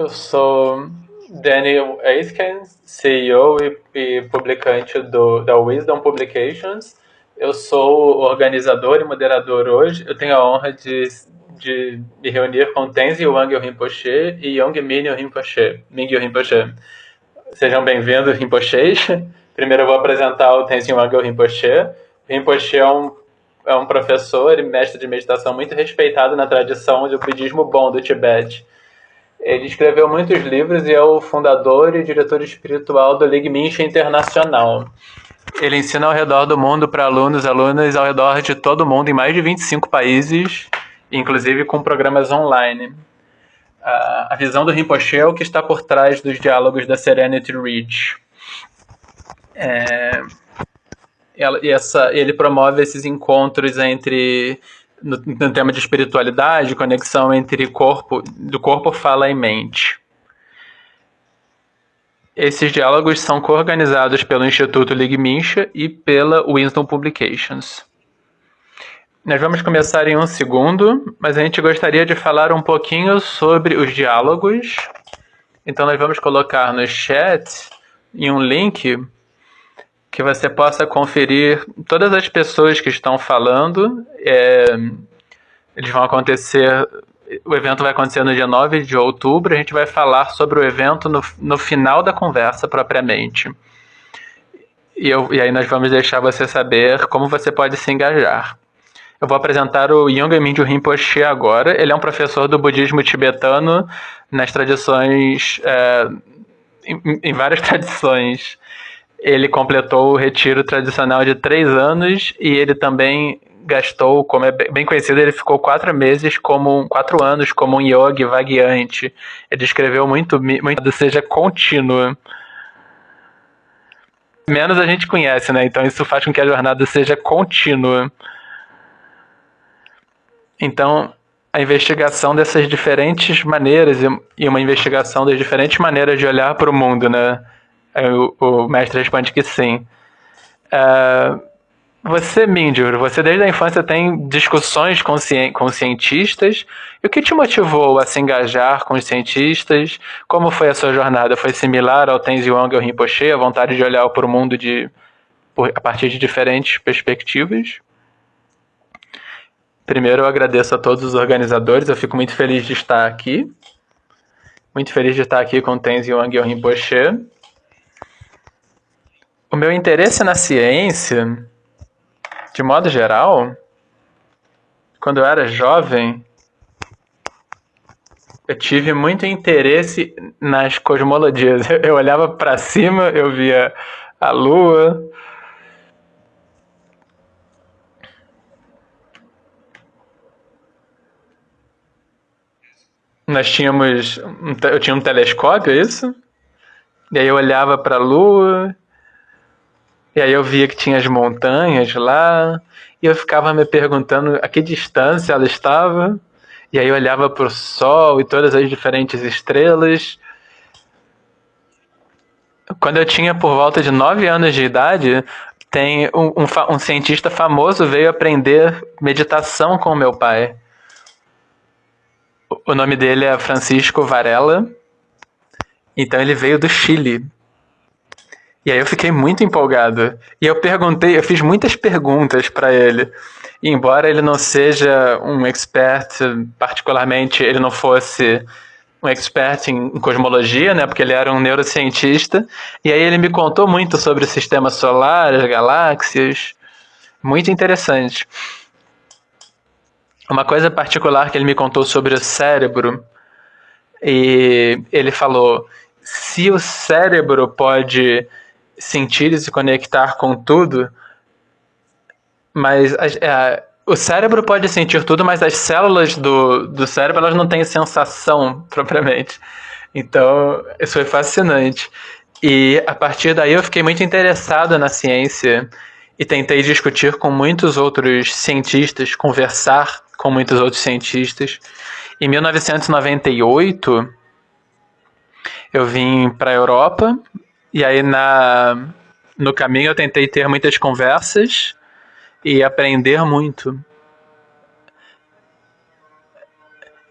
Eu sou Daniel Aitken, CEO e publicante da Wisdom Publications. Eu sou organizador e moderador hoje. Eu tenho a honra de me reunir com Tenzin Wangyal Rinpoche e Yongey Mingyur Rinpoche. Sejam bem-vindos, Rinpoches. Primeiro eu vou apresentar o Tenzin Wangyal Rinpoche. O Rinpoche é um professor e mestre de meditação muito respeitado na tradição do budismo Bon do Tibete. Ele escreveu muitos livros e é o fundador e diretor espiritual do Ligue Mincha Internacional. Ele ensina ao redor do mundo para alunos e alunas ao redor de todo o mundo, em mais de 25 países, inclusive com programas online. A visão do Rinpoche é o que está por trás dos diálogos da Serenity Ridge. Ele promove esses encontros no tema de espiritualidade, conexão entre do corpo, fala e mente. Esses diálogos são coorganizados pelo Instituto Ligue Mincha e pela Wisdom Publications. Nós vamos começar em um segundo, mas a gente gostaria de falar um pouquinho sobre os diálogos. Então nós vamos colocar no chat em um link que você possa conferir todas as pessoas que estão falando. Eles vão acontecer. O evento vai acontecer no dia 9 de outubro. A gente vai falar sobre o evento no final da conversa, propriamente. E aí nós vamos deixar você saber como você pode se engajar. Eu vou apresentar o Yongey Mingyur Rinpoche agora. Ele é um professor do budismo tibetano nas tradições, em várias tradições. Ele completou o retiro tradicional de 3 anos e ele também gastou, como é bem conhecido, ele ficou 4 anos como um yogi vagueante. Ele escreveu muito, seja contínuo. Menos a gente conhece, né? Então isso faz com que a jornada seja contínua. Então, a investigação dessas diferentes maneiras e uma investigação das diferentes maneiras de olhar para o mundo, né? O mestre responde que sim. Você, Mingyur, você desde a infância tem discussões com cientistas. E o que te motivou a se engajar com os cientistas? Como foi a sua jornada? Foi similar ao Tenzin Wangyal Rinpoche, a vontade de olhar para o mundo a partir de diferentes perspectivas? Primeiro, eu agradeço a todos os organizadores. Eu fico muito feliz de estar aqui. Muito feliz de estar aqui com o Tenzin Wangyal Rinpoche. O meu interesse na ciência, de modo geral, quando eu era jovem, eu tive muito interesse nas cosmologias. Eu olhava para cima, eu via a Lua. Eu tinha um telescópio, é isso? E aí eu olhava para a Lua. E aí eu via que tinha as montanhas lá, e eu ficava me perguntando a que distância ela estava, e aí eu olhava para o Sol e todas as diferentes estrelas. Quando eu tinha por volta de 9 anos de idade, um cientista famoso veio aprender meditação com meu pai. O nome dele é Francisco Varela, então ele veio do Chile. E aí eu fiquei muito empolgado. E eu fiz muitas perguntas para ele. E embora ele não seja um expert, particularmente ele não fosse um expert em cosmologia, né, porque ele era um neurocientista, e aí ele me contou muito sobre o sistema solar, as galáxias, muito interessante. Uma coisa particular que ele me contou sobre o cérebro, e ele falou, se o cérebro pode sentir e se conectar com tudo, mas o cérebro pode sentir tudo, mas as células do cérebro elas não têm sensação propriamente. Então, isso foi fascinante. E a partir daí eu fiquei muito interessado na ciência e tentei discutir com muitos outros cientistas, conversar com muitos outros cientistas. Em 1998, eu vim para a Europa. E aí, no caminho, eu tentei ter muitas conversas e aprender muito.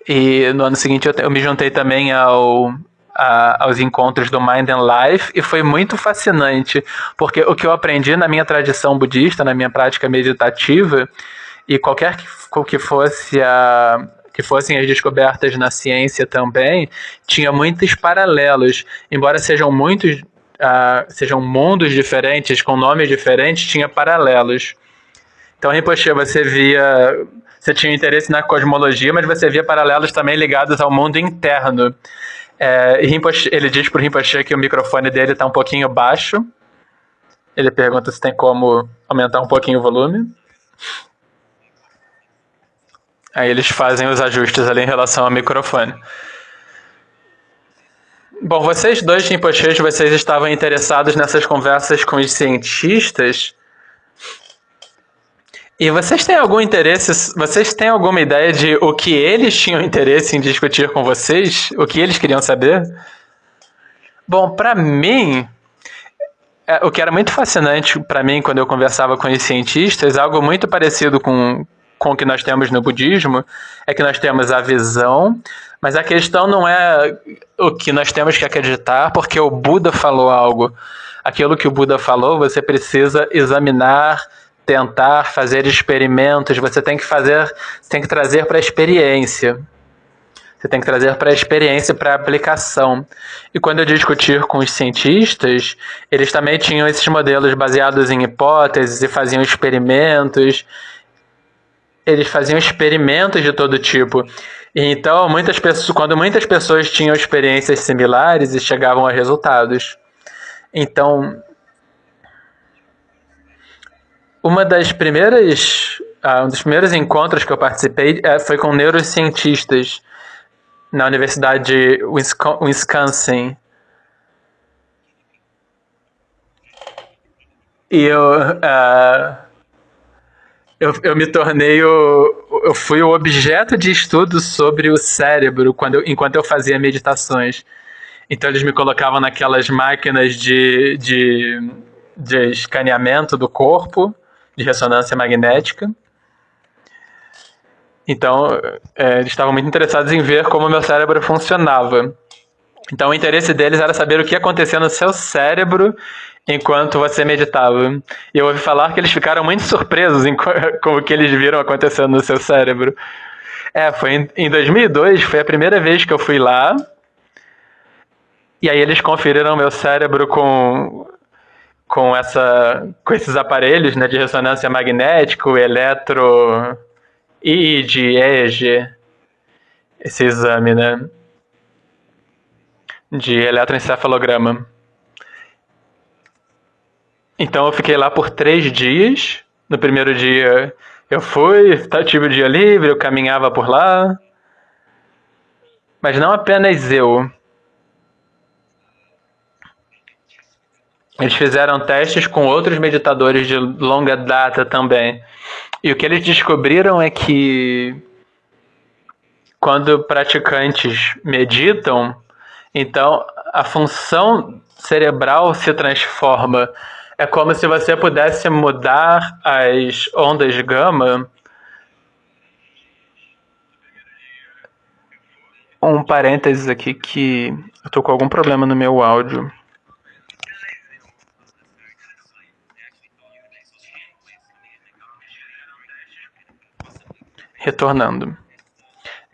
E no ano seguinte eu me juntei também aos encontros do Mind and Life e foi muito fascinante, porque o que eu aprendi na minha tradição budista, na minha prática meditativa, e qualquer que fosse que fossem as descobertas na ciência também, tinha muitos paralelos, embora sejam mundos diferentes, com nomes diferentes, tinha paralelos. Então, Rinpoche, você tinha interesse na cosmologia, mas você via paralelos também ligados ao mundo interno. Ele diz para o Rinpoche que o microfone dele está um pouquinho baixo. Ele pergunta se tem como aumentar um pouquinho o volume. Aí eles fazem os ajustes ali em relação ao microfone. Bom, vocês dois, Rinpoches, vocês estavam interessados nessas conversas com os cientistas. E vocês têm algum interesse, vocês têm alguma ideia de o que eles tinham interesse em discutir com vocês? O que eles queriam saber? Bom, para mim, o que era muito fascinante para mim quando eu conversava com os cientistas, algo muito parecido com o que nós temos no budismo, é que nós temos a visão, mas a questão não é o que nós temos que acreditar porque o Buda falou algo. Aquilo que o Buda falou, você precisa examinar, tentar fazer experimentos, você tem que trazer para a experiência. Você tem que trazer para a experiência, para a aplicação. E quando eu discutir com os cientistas, eles também tinham esses modelos baseados em hipóteses e faziam experimentos. Eles faziam experimentos de todo tipo. E então, quando muitas pessoas tinham experiências similares e chegavam a resultados. Então, um dos primeiros encontros que eu participei foi com neurocientistas na Universidade de Wisconsin. E eu me tornei eu fui o objeto de estudo sobre o cérebro enquanto eu fazia meditações. Então eles me colocavam naquelas máquinas de escaneamento do corpo, de ressonância magnética. Então, eles estavam muito interessados em ver como o meu cérebro funcionava. Então, o interesse deles era saber o que acontecia no seu cérebro enquanto você meditava. E eu ouvi falar que eles ficaram muito surpresos com o que eles viram acontecendo no seu cérebro. Foi em 2002, foi a primeira vez que eu fui lá. E aí eles conferiram meu cérebro com esses aparelhos, né, de ressonância magnética, eletro... EEG, esse exame, né, de eletroencefalograma. Então eu fiquei lá por 3 dias. No primeiro dia eu tive o dia livre, eu caminhava por lá. Mas não apenas eu. Eles fizeram testes com outros meditadores de longa data também. E o que eles descobriram é que quando praticantes meditam, então a função cerebral se transforma. É como se você pudesse mudar as ondas gama. Um parênteses aqui que eu tô com algum problema no meu áudio. Retornando.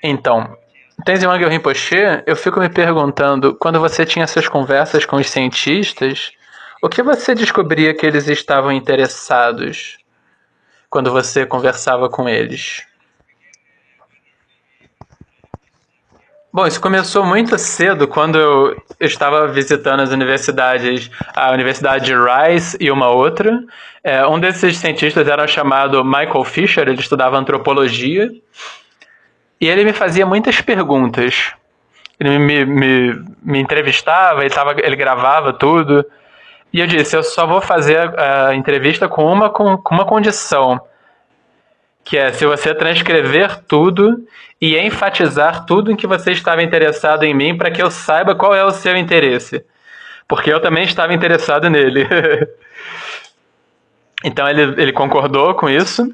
Então, Tenzin Wangyal Rinpoche, eu fico me perguntando, quando você tinha essas conversas com os cientistas, o que você descobria que eles estavam interessados quando você conversava com eles? Bom, isso começou muito cedo, quando eu estava visitando as universidades, a Universidade de Rice e uma outra. Um desses cientistas era chamado Michael Fisher, ele estudava antropologia, e ele me fazia muitas perguntas. Ele me entrevistava, ele gravava tudo, e eu disse, eu só vou fazer a entrevista com uma condição, que é se você transcrever tudo e enfatizar tudo em que você estava interessado em mim para que eu saiba qual é o seu interesse. Porque eu também estava interessado nele. Então ele concordou com isso.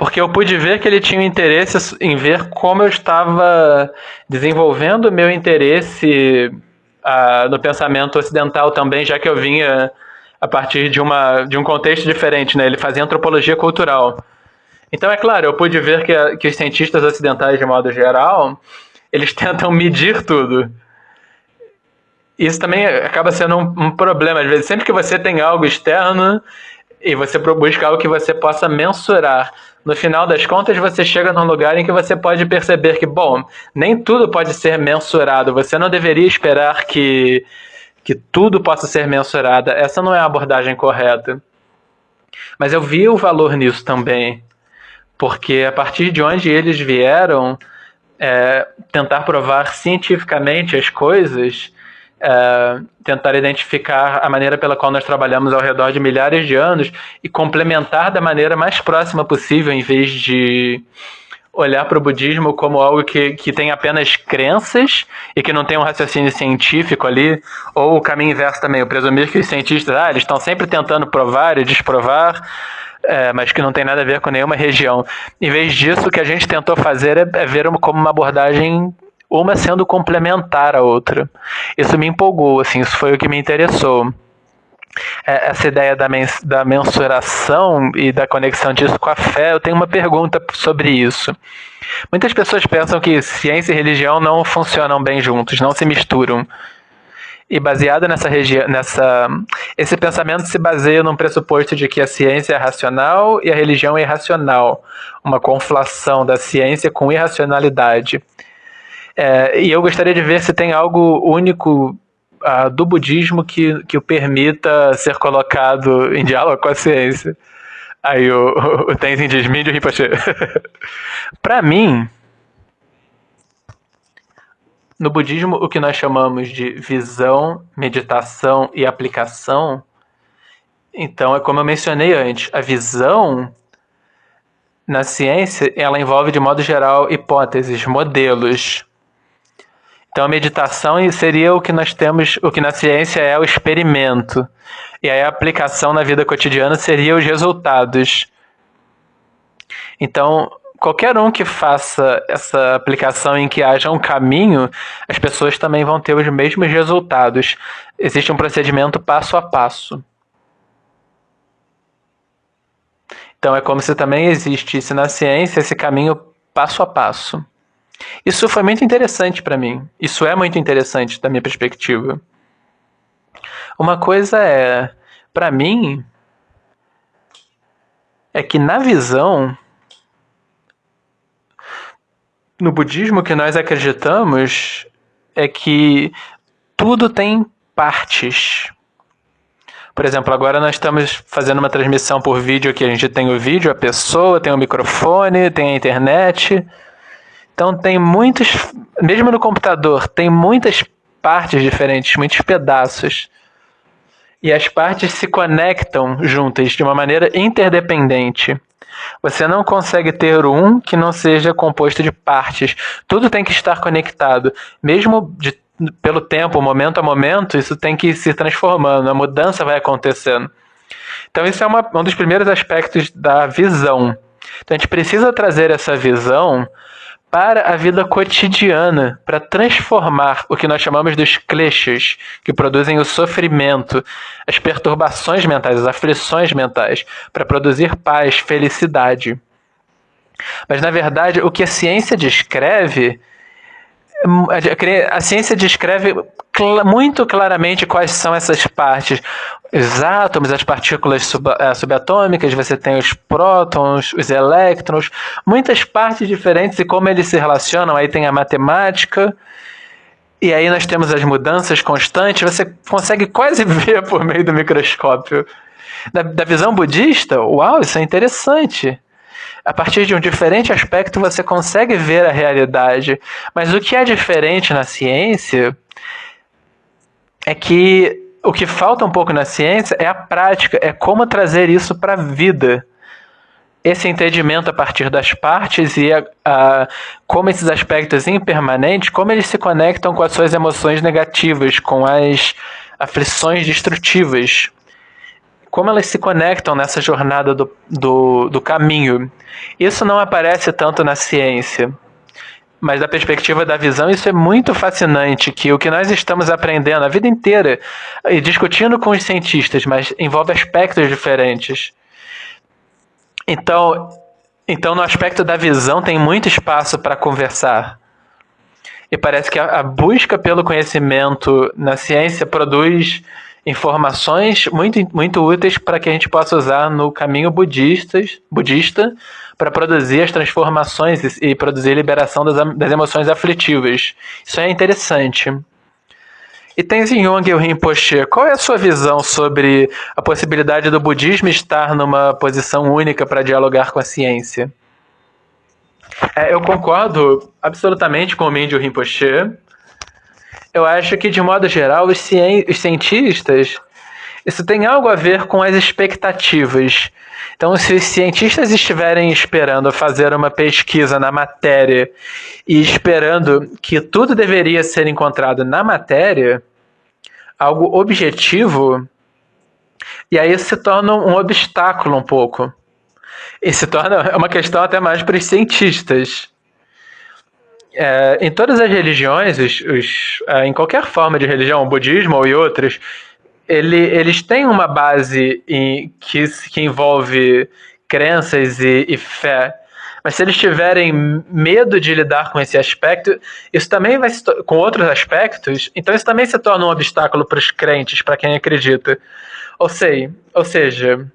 porque eu pude ver que ele tinha um interesse em ver como eu estava desenvolvendo o meu interesse no pensamento ocidental também, já que eu vinha a partir de um contexto diferente, né? Ele fazia antropologia cultural. Então, é claro, eu pude ver que os cientistas ocidentais, de modo geral, eles tentam medir tudo. Isso também acaba sendo um problema. Às vezes, sempre que você tem algo externo e você busca algo que você possa mensurar, no final das contas, você chega num lugar em que você pode perceber que, bom, nem tudo pode ser mensurado. Você não deveria esperar que tudo possa ser mensurado. Essa não é a abordagem correta. Mas eu vi o valor nisso também, porque a partir de onde eles vieram tentar provar cientificamente as coisas, tentar identificar a maneira pela qual nós trabalhamos ao redor de milhares de anos e complementar da maneira mais próxima possível, em vez de olhar para o budismo como algo que tem apenas crenças e que não tem um raciocínio científico ali, ou o caminho inverso também, eu presumir que os cientistas eles estão sempre tentando provar e desprovar, mas que não tem nada a ver com nenhuma região. Em vez disso, o que a gente tentou fazer é ver como uma abordagem, uma sendo complementar à outra. Isso me empolgou, assim, isso foi o que me interessou. Essa ideia da mensuração e da conexão disso com a fé, eu tenho uma pergunta sobre isso. Muitas pessoas pensam que ciência e religião não funcionam bem juntos, não se misturam. E baseado esse pensamento se baseia num pressuposto de que a ciência é racional e a religião é irracional, uma conflação da ciência com irracionalidade. E eu gostaria de ver se tem algo único do budismo que o permita ser colocado em diálogo com a ciência. Aí o Tenzin diz, Mídio Rinpoche. Para mim, no budismo, o que nós chamamos de visão, meditação e aplicação, então é como eu mencionei antes, a visão na ciência, ela envolve de modo geral hipóteses, modelos. Então a meditação seria o que nós temos, o que na ciência é o experimento. E aí a aplicação na vida cotidiana seria os resultados. Então, qualquer um que faça essa aplicação em que haja um caminho, as pessoas também vão ter os mesmos resultados. Existe um procedimento passo a passo. Então é como se também existisse na ciência esse caminho passo a passo. Isso foi muito interessante para mim. Isso é muito interessante da minha perspectiva. Uma coisa para mim, é que na visão, no budismo que nós acreditamos, é que tudo tem partes. Por exemplo, agora nós estamos fazendo uma transmissão por vídeo aqui. A gente tem o vídeo, a pessoa, tem o microfone, tem a internet. Então tem mesmo no computador, tem muitas partes diferentes, muitos pedaços. E as partes se conectam juntas de uma maneira interdependente. Você não consegue ter um que não seja composto de partes. Tudo tem que estar conectado. Mesmo pelo tempo, momento a momento, isso tem que ir se transformando, a mudança vai acontecendo. Então isso é um dos primeiros aspectos da visão. Então a gente precisa trazer essa visão para a vida cotidiana, para transformar o que nós chamamos dos kleshas, que produzem o sofrimento, as perturbações mentais, as aflições mentais, para produzir paz, felicidade. Mas, na verdade, o que a ciência descreve, muito claramente quais são essas partes. Os átomos, as partículas subatômicas, você tem os prótons, os elétrons, muitas partes diferentes e como eles se relacionam. Aí tem a matemática, e aí nós temos as mudanças constantes, você consegue quase ver por meio do microscópio. Da visão budista, uau, isso é interessante. A partir de um diferente aspecto você consegue ver a realidade. Mas o que é diferente na ciência é que o que falta um pouco na ciência é a prática, é como trazer isso para a vida. Esse entendimento a partir das partes e como esses aspectos impermanentes, como eles se conectam com as suas emoções negativas, com as aflições destrutivas. como elas se conectam nessa jornada do caminho. Isso não aparece tanto na ciência, mas da perspectiva da visão, isso é muito fascinante, que o que nós estamos aprendendo a vida inteira, e discutindo com os cientistas, mas envolve aspectos diferentes. Então, no aspecto da visão tem muito espaço para conversar. E parece que a busca pelo conhecimento na ciência produz informações muito úteis para que a gente possa usar no caminho budista para produzir as transformações e produzir a liberação das emoções aflitivas. Isso é interessante. E Tenzin Yong e o Rinpoche, qual é a sua visão sobre a possibilidade do budismo estar numa posição única para dialogar com a ciência? Eu concordo absolutamente com o Mingyur Rinpoche. Eu acho que, de modo geral, os cientistas, isso tem algo a ver com as expectativas. Então, se os cientistas estiverem esperando fazer uma pesquisa na matéria e esperando que tudo deveria ser encontrado na matéria, algo objetivo, e aí isso se torna um obstáculo um pouco. E se torna uma questão até mais para os cientistas. Em todas as religiões, em qualquer forma de religião, o budismo ou outras, eles têm uma base que envolve crenças e fé. Mas se eles tiverem medo de lidar com esse aspecto, isso também vai com outros aspectos, então isso também se torna um obstáculo para os crentes, para quem acredita. Ou seja,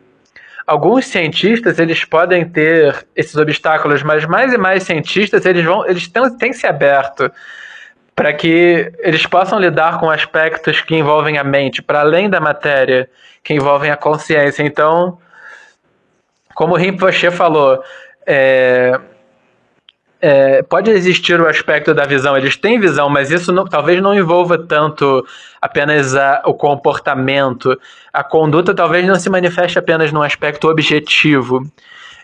alguns cientistas eles podem ter esses obstáculos, mas mais e mais cientistas eles têm se aberto para que eles possam lidar com aspectos que envolvem a mente, para além da matéria, que envolvem a consciência. Então, como o Rinpoche falou, pode existir o aspecto da visão, eles têm visão, mas isso talvez não envolva tanto apenas o comportamento, a conduta talvez não se manifeste apenas num aspecto objetivo.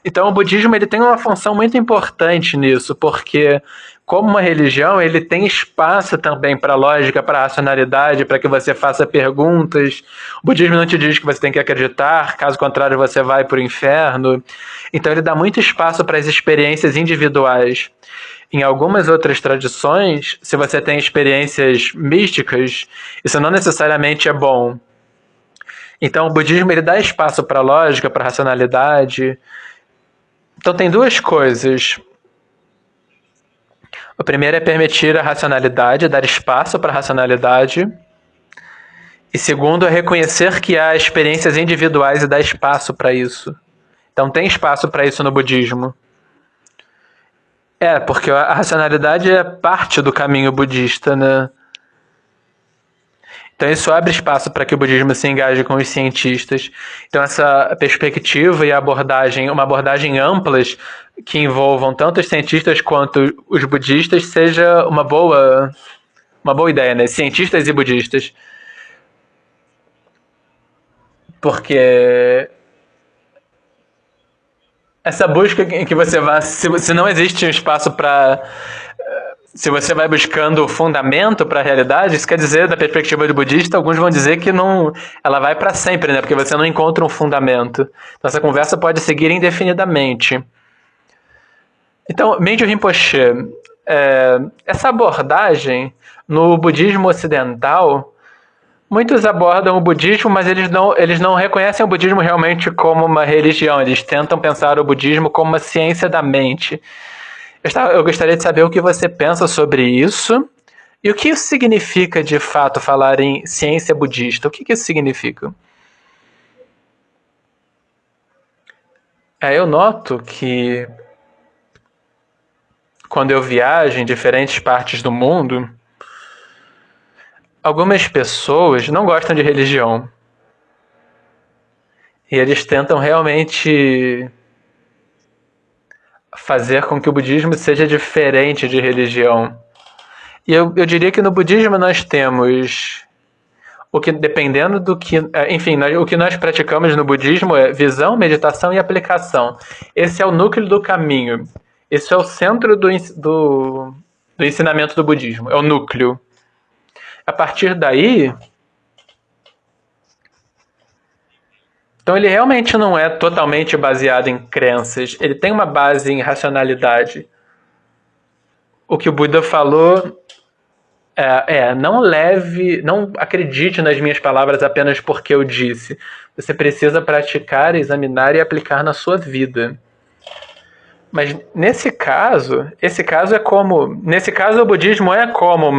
Então o budismo ele tem uma função muito importante nisso, porque como uma religião, ele tem espaço também para lógica, para racionalidade, para que você faça perguntas. O budismo não te diz que você tem que acreditar, caso contrário você vai para o inferno. Então ele dá muito espaço para as experiências individuais. Em algumas outras tradições, se você tem experiências místicas, isso não necessariamente é bom. Então o budismo ele dá espaço para lógica, para racionalidade. Então tem duas coisas. O primeiro é permitir a racionalidade, dar espaço para a racionalidade. E segundo é reconhecer que há experiências individuais e dar espaço para isso. Então tem espaço para isso no budismo. Porque a racionalidade é parte do caminho budista, né? Então isso abre espaço para que o budismo se engaje com os cientistas. Então essa perspectiva e uma abordagem amplas que envolvam tanto os cientistas quanto os budistas seja uma boa ideia, né? Cientistas e budistas. Porque essa busca em que você vai, se não existe um espaço para... Se você vai buscando fundamento para a realidade, isso quer dizer, da perspectiva do budista, alguns vão dizer que não, ela vai para sempre, né? Porque você não encontra um fundamento. Então essa conversa pode seguir indefinidamente. Então, Mingyur Rinpoche, essa abordagem no budismo ocidental, muitos abordam o budismo, mas eles não reconhecem o budismo realmente como uma religião. Eles tentam pensar o budismo como uma ciência da mente. Eu gostaria de saber o que você pensa sobre isso e o que isso significa, de fato, falar em ciência budista. O que isso significa? Eu noto que quando eu viajo em diferentes partes do mundo, algumas pessoas não gostam de religião. E eles tentam realmente fazer com que o budismo seja diferente de religião. E eu diria que no budismo nós temos dependendo do que... Enfim, o que nós praticamos no budismo é visão, meditação e aplicação. Esse é o núcleo do caminho. Esse é o centro do ensinamento do budismo. É o núcleo. A partir daí, Então ele realmente não é totalmente baseado em crenças, ele tem uma base em racionalidade. O que o Buda falou não acredite nas minhas palavras apenas porque eu disse. Você precisa praticar, examinar e aplicar na sua vida. Mas nesse caso o budismo é como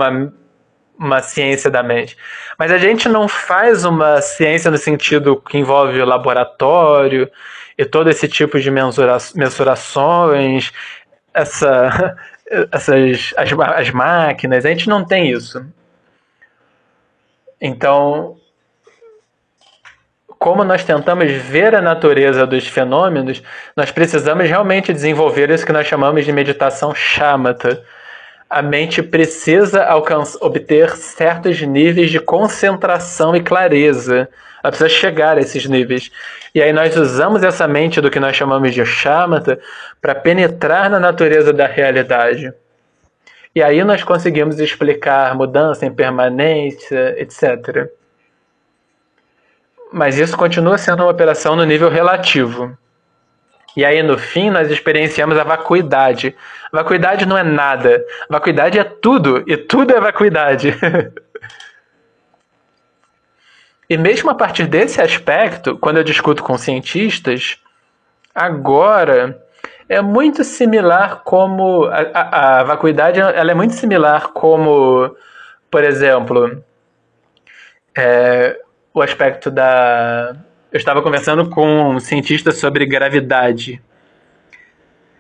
uma ciência da mente. Mas a gente não faz uma ciência no sentido que envolve o laboratório e todo esse tipo de mensurações, as máquinas, a gente não tem isso. Então, como nós tentamos ver a natureza dos fenômenos, nós precisamos realmente desenvolver isso que nós chamamos de meditação shamatha. A mente precisa obter certos níveis de concentração e clareza. Ela precisa chegar a esses níveis. E aí nós usamos essa mente do que nós chamamos de shamatha para penetrar na natureza da realidade. E aí nós conseguimos explicar mudança, impermanência, etc. Mas isso continua sendo uma operação no nível relativo. E aí, no fim, nós experienciamos a vacuidade. A vacuidade não é nada. A vacuidade é tudo. E tudo é vacuidade. E mesmo a partir desse aspecto, quando eu discuto com cientistas, agora é muito similar como... A vacuidade ela é muito similar como, por exemplo... o aspecto da... Eu estava conversando com um cientista sobre gravidade.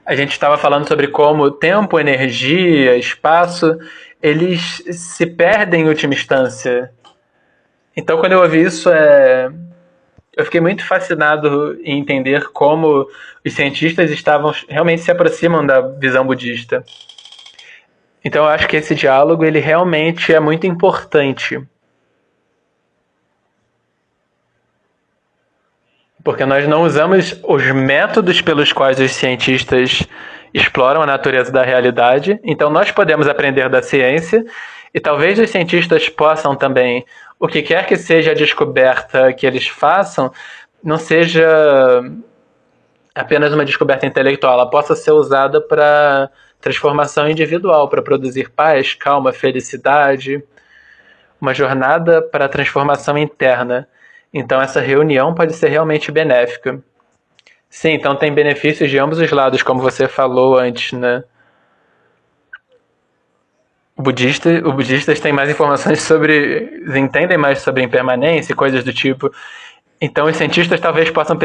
A gente estava falando sobre como tempo, energia, espaço, eles se perdem em última instância. Então, quando eu ouvi isso, eu fiquei muito fascinado em entender como os cientistas realmente se aproximam da visão budista. Então, eu acho que esse diálogo ele realmente é muito importante. Porque nós não usamos os métodos pelos quais os cientistas exploram a natureza da realidade. Então nós podemos aprender da ciência e talvez os cientistas possam também, o que quer que seja a descoberta que eles façam, não seja apenas uma descoberta intelectual, ela possa ser usada para transformação individual, para produzir paz, calma, felicidade, uma jornada para a transformação interna. Então essa reunião pode ser realmente benéfica. Sim, então tem benefícios de ambos os lados, como você falou antes, né? Os budistas têm mais informações entendem mais sobre impermanência e coisas do tipo. Então os cientistas talvez possam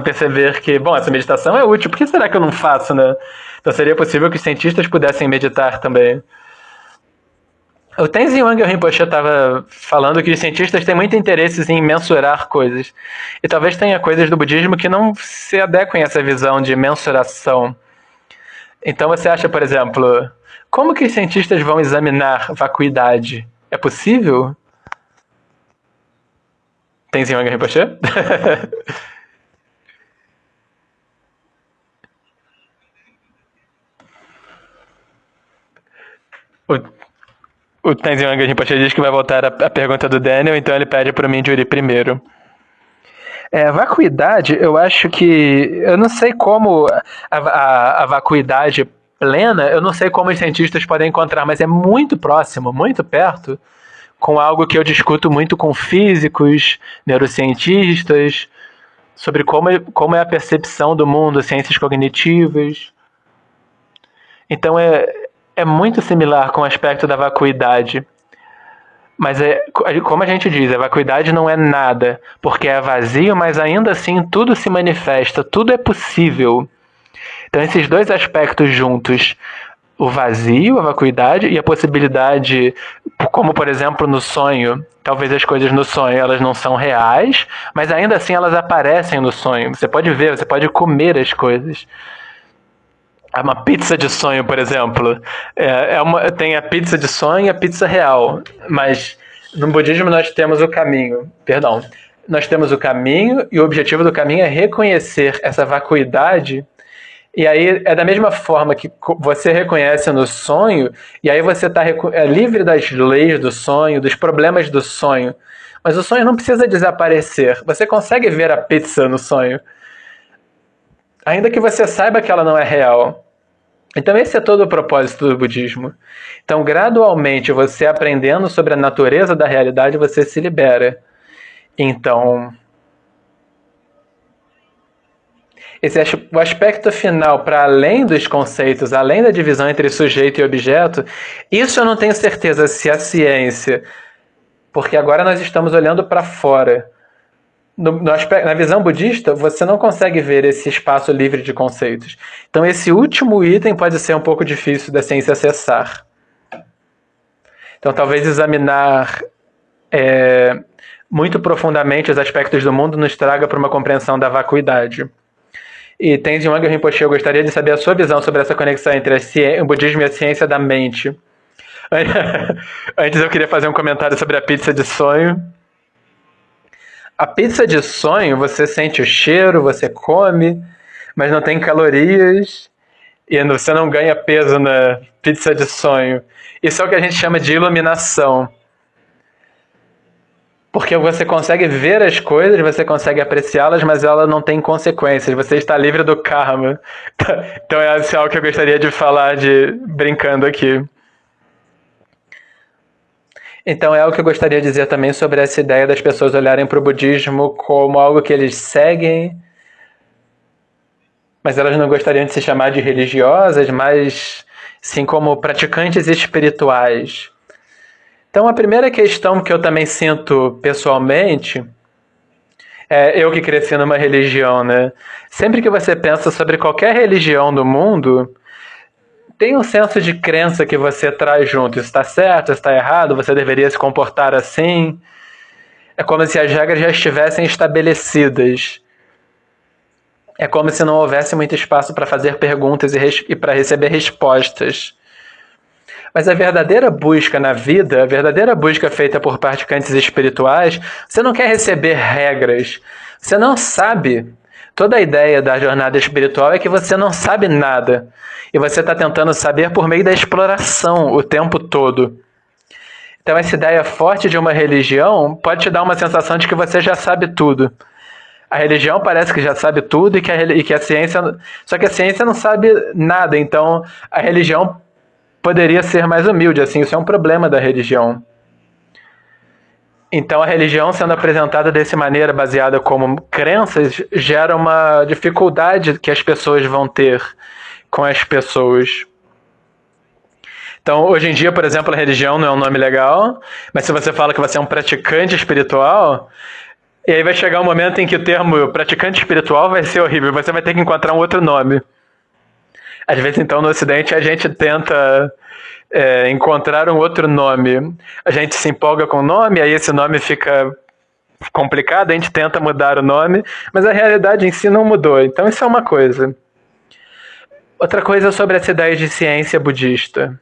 perceber que, bom, essa meditação é útil, por que será que eu não faço, né? Então seria possível que os cientistas pudessem meditar também. O Tenzin Wangyal Rinpoche estava falando que os cientistas têm muito interesse em mensurar coisas. E talvez tenha coisas do budismo que não se adequem a essa visão de mensuração. Então você acha, por exemplo, como que os cientistas vão examinar vacuidade? É possível? Tenzin Wangyal Rinpoche? O Tenzin Wangyal Rinpoche diz que vai voltar a pergunta do Daniel, então ele pede para mim de ir primeiro. Vacuidade, eu acho que... Eu não sei como a vacuidade plena, eu não sei como os cientistas podem encontrar, mas é muito próximo, muito perto, com algo que eu discuto muito com físicos, neurocientistas, sobre como é a percepção do mundo, ciências cognitivas. Então é muito similar com o aspecto da vacuidade. Mas como a gente diz, a vacuidade não é nada, porque é vazio, mas ainda assim tudo se manifesta, tudo é possível. Então esses dois aspectos juntos, o vazio, a vacuidade e a possibilidade, como por exemplo no sonho, talvez as coisas no sonho elas não são reais, mas ainda assim elas aparecem no sonho. Você pode ver, você pode comer as coisas. Uma pizza de sonho, por exemplo, tem a pizza de sonho e a pizza real, mas no budismo nós temos o caminho, nós temos o caminho e o objetivo do caminho é reconhecer essa vacuidade, e aí é da mesma forma que você reconhece no sonho, e aí você está livre das leis do sonho, dos problemas do sonho, Mas o sonho não precisa desaparecer. Você consegue ver a pizza no sonho, ainda que você saiba que ela não é real. Então esse é todo o propósito do budismo. Então, gradualmente, você aprendendo sobre a natureza da realidade, você se libera. Então, o aspecto final, para além dos conceitos, além da divisão entre sujeito e objeto, isso eu não tenho certeza se a ciência, porque agora nós estamos olhando para fora. Na visão budista, você não consegue ver esse espaço livre de conceitos. Então, esse último item pode ser um pouco difícil da ciência acessar. Então, talvez examinar muito profundamente os aspectos do mundo nos traga para uma compreensão da vacuidade. E Tenzin Wangyal Rinpoche, eu gostaria de saber a sua visão sobre essa conexão entre o budismo e a ciência da mente. Antes eu queria fazer um comentário sobre a pizza de sonho. A pizza de sonho, você sente o cheiro, você come, mas não tem calorias e você não ganha peso na pizza de sonho. Isso é o que a gente chama de iluminação. Porque você consegue ver as coisas, você consegue apreciá-las, mas ela não tem consequências. Você está livre do karma. Então é algo que eu gostaria de falar, brincando aqui. Então é algo que eu gostaria de dizer também sobre essa ideia das pessoas olharem para o budismo como algo que eles seguem, mas elas não gostariam de se chamar de religiosas, mas sim como praticantes espirituais. Então a primeira questão que eu também sinto pessoalmente, eu que cresci numa religião, né? Sempre que você pensa sobre qualquer religião do mundo, tem um senso de crença que você traz junto. Isso está certo, isso está errado, você deveria se comportar assim. É como se as regras já estivessem estabelecidas. É como se não houvesse muito espaço para fazer perguntas e para receber respostas. Mas a verdadeira busca na vida, a verdadeira busca feita por praticantes espirituais, você não quer receber regras. Você não sabe. Toda a ideia da jornada espiritual é que você não sabe nada. E você está tentando saber por meio da exploração o tempo todo. Então essa ideia forte de uma religião pode te dar uma sensação de que você já sabe tudo. A religião parece que já sabe tudo e que a ciência... Só que a ciência não sabe nada, então a religião poderia ser mais humilde, assim, isso é um problema da religião. Então a religião sendo apresentada dessa maneira, baseada como crenças, gera uma dificuldade que as pessoas vão ter com as pessoas. Então, hoje em dia, por exemplo, a religião não é um nome legal, mas se você fala que você é um praticante espiritual, e aí vai chegar um momento em que o termo praticante espiritual vai ser horrível, você vai ter que encontrar um outro nome. Às vezes, então, no Ocidente, a gente tenta encontrar um outro nome. A gente se empolga com o nome, aí esse nome fica complicado, a gente tenta mudar o nome, mas a realidade em si não mudou. Então, isso é uma coisa. Outra coisa sobre essa ideia de ciência budista.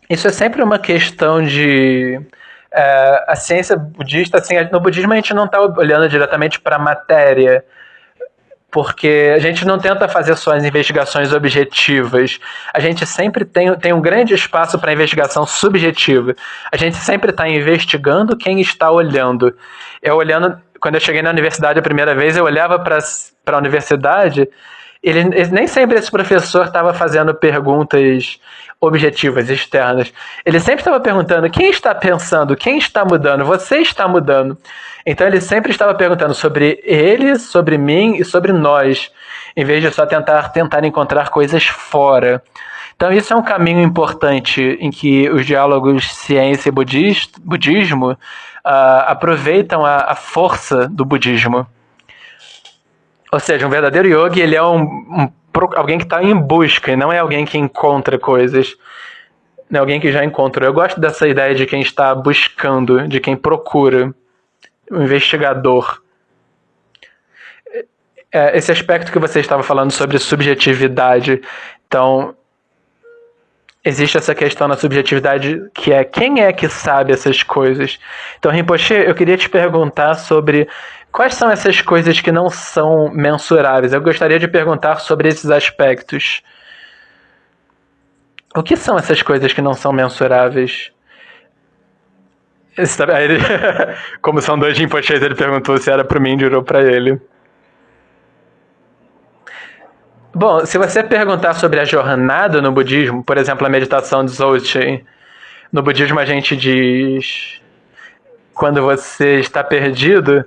Isso é sempre uma questão de... a ciência budista, assim, no budismo a gente não está olhando diretamente para a matéria, porque a gente não tenta fazer só as investigações objetivas. A gente sempre tem um grande espaço para investigação subjetiva. A gente sempre está investigando quem está olhando. Quando eu cheguei na universidade a primeira vez, eu olhava para a universidade, nem sempre esse professor estava fazendo perguntas objetivas, externas. Ele sempre estava perguntando: quem está pensando, quem está mudando, você está mudando. Então ele sempre estava perguntando sobre ele, sobre mim e sobre nós, em vez de só tentar encontrar coisas fora. Então isso é um caminho importante em que os diálogos ciência e budismo aproveitam a força do budismo. Ou seja, um verdadeiro yogi, ele é alguém que está em busca, e não é alguém que encontra coisas. Não é alguém que já encontrou. Eu gosto dessa ideia de quem está buscando, de quem procura, um investigador. Esse aspecto que você estava falando sobre subjetividade. Então, existe essa questão na subjetividade que é quem é que sabe essas coisas. Então, Rinpoche, eu queria te perguntar sobre quais são essas coisas que não são mensuráveis. Eu gostaria de perguntar sobre esses aspectos. O que são essas coisas que não são mensuráveis? Aí ele, como são dois Rinpoches, ele perguntou se era pro Mingyur ou pra ele. Bom, se você perguntar sobre a jornada no budismo, por exemplo, a meditação de Dzogchen, no budismo a gente diz, quando você está perdido,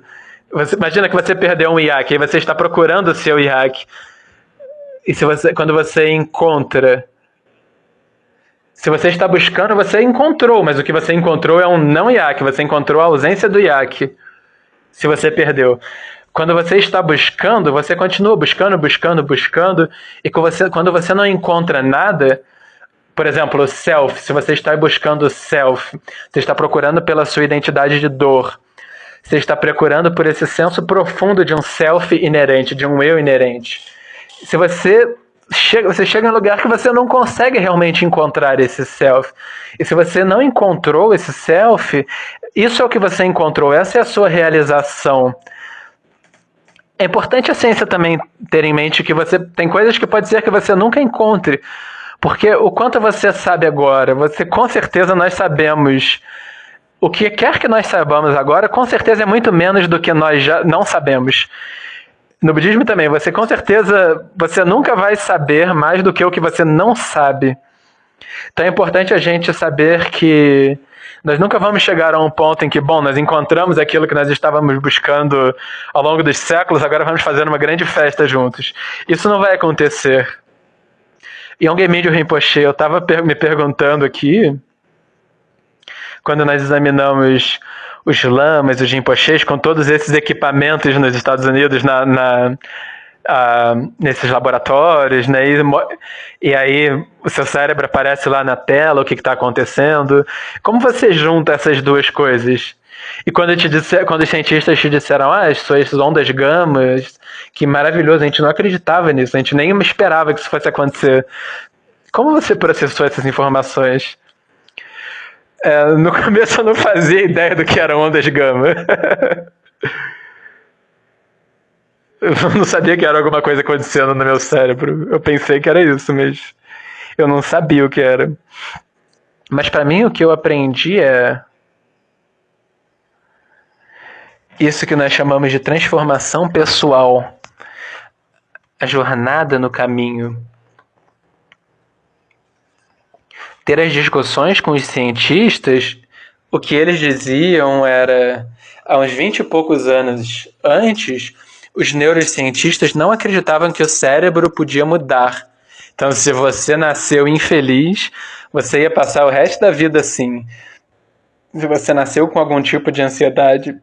imagina que você perdeu um iaque, aí você está procurando o seu iaque, e quando você encontra, se você está buscando, você encontrou, mas o que você encontrou é um não iaque, você encontrou a ausência do iaque, se você perdeu. Quando você está buscando, você continua buscando, e quando você não encontra nada, por exemplo, o self, se você está buscando o self, você está procurando pela sua identidade de dor, você está procurando por esse senso profundo de um self inerente, de um eu inerente. Se você chega em um lugar que você não consegue realmente encontrar esse self. E se você não encontrou esse self, isso é o que você encontrou, essa é a sua realização. É importante a ciência também ter em mente que você tem coisas que pode ser que você nunca encontre, porque o quanto você sabe agora, com certeza nós sabemos, o que quer que nós saibamos agora, com certeza é muito menos do que nós já não sabemos. No budismo também, com certeza, você nunca vai saber mais do que o que você não sabe. Então é importante a gente saber que nós nunca vamos chegar a um ponto em que, bom, nós encontramos aquilo que nós estávamos buscando ao longo dos séculos, agora vamos fazer uma grande festa juntos. Isso não vai acontecer. Yongey Mingyur Rinpoche, eu estava me perguntando aqui, quando nós examinamos os lamas, os Rinpoches, com todos esses equipamentos nos Estados Unidos, nesses laboratórios, né? E aí o seu cérebro aparece lá na tela, o que está acontecendo. Como você junta essas duas coisas? E quando os cientistas te disseram, as suas ondas gamas, que maravilhoso, a gente não acreditava nisso, a gente nem esperava que isso fosse acontecer. Como você processou essas informações? No começo eu não fazia ideia do que eram ondas gama. Eu não sabia que era alguma coisa acontecendo no meu cérebro. Eu pensei que era isso, mas eu não sabia o que era. Mas para mim o que eu aprendi é isso que nós chamamos de transformação pessoal. A jornada no caminho. Ter as discussões com os cientistas, o que eles diziam era, há uns 20 e poucos anos antes, os neurocientistas não acreditavam que o cérebro podia mudar. Então, se você nasceu infeliz, você ia passar o resto da vida assim. Se você nasceu com algum tipo de ansiedade,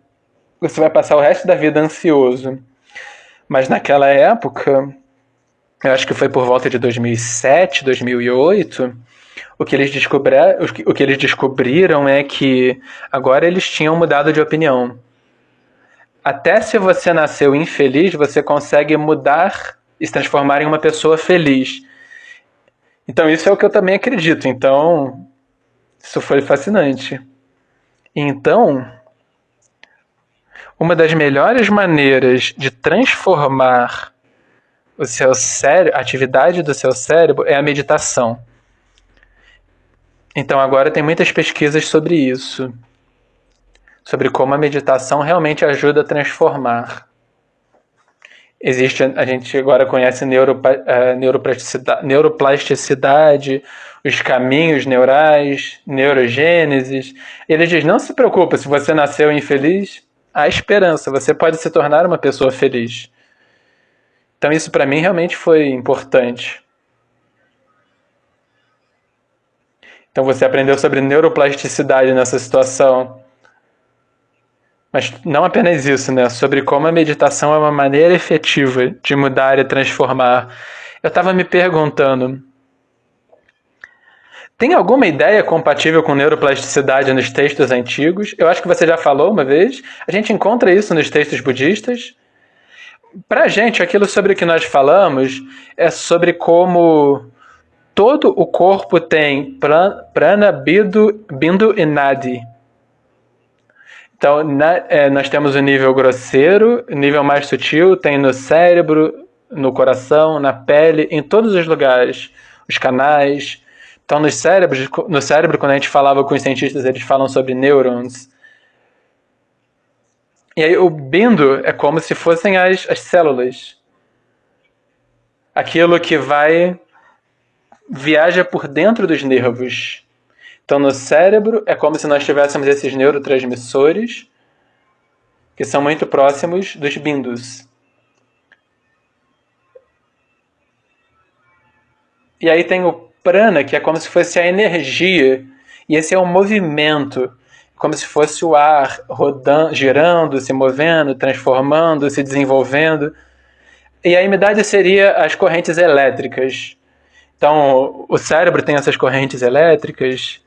você vai passar o resto da vida ansioso. Mas naquela época, eu acho que foi por volta de 2007, 2008, o que eles descobriram é que agora eles tinham mudado de opinião. Até se você nasceu infeliz, você consegue mudar e se transformar em uma pessoa feliz. Então isso é o que eu também acredito. Então, isso foi fascinante. Então, uma das melhores maneiras de transformar o seu cérebro, a atividade do seu cérebro é a meditação. Então agora tem muitas pesquisas sobre isso. Sobre como a meditação realmente ajuda a transformar. A gente agora conhece neuroplasticidade, os caminhos neurais, neurogênesis. Ele diz, não se preocupe, se você nasceu infeliz, há esperança, você pode se tornar uma pessoa feliz. Então isso para mim realmente foi importante. Então você aprendeu sobre neuroplasticidade nessa situação. Mas não apenas isso, né? Sobre como a meditação é uma maneira efetiva de mudar e transformar. Eu estava me perguntando, tem alguma ideia compatível com neuroplasticidade nos textos antigos? Eu acho que você já falou uma vez. A gente encontra isso nos textos budistas. Para a gente, aquilo sobre o que nós falamos é sobre como todo o corpo tem prana, bindu e nadi. Então, nós temos o nível grosseiro, o nível mais sutil tem no cérebro, no coração, na pele, em todos os lugares, os canais. Então, no cérebro, quando a gente falava com os cientistas, eles falam sobre neurons. E aí o bindo é como se fossem as células. Aquilo que viaja por dentro dos nervos. Então no cérebro é como se nós tivéssemos esses neurotransmissores que são muito próximos dos bindos. E aí tem o prana, que é como se fosse a energia. E esse é o movimento, como se fosse o ar rodando, girando, se movendo, transformando, se desenvolvendo. E a umidade seria as correntes elétricas. Então, o cérebro tem essas correntes elétricas.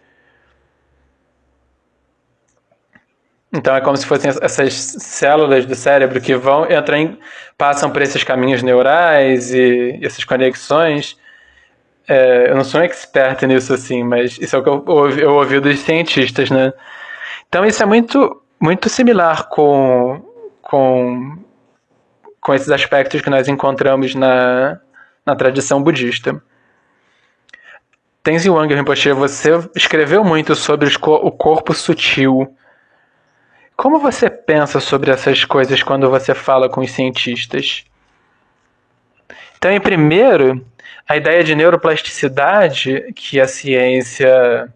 Então, é como se fossem essas células do cérebro que passam por esses caminhos neurais e essas conexões. Eu não sou um expert nisso, assim, mas isso é o que eu ouvi dos cientistas, né? Então, isso é muito, muito similar com esses aspectos que nós encontramos na tradição budista. Tenzin Wangyal Rinpoche, você escreveu muito sobre o corpo sutil. Como você pensa sobre essas coisas quando você fala com os cientistas? Então, em primeiro, a ideia de neuroplasticidade, que a ciência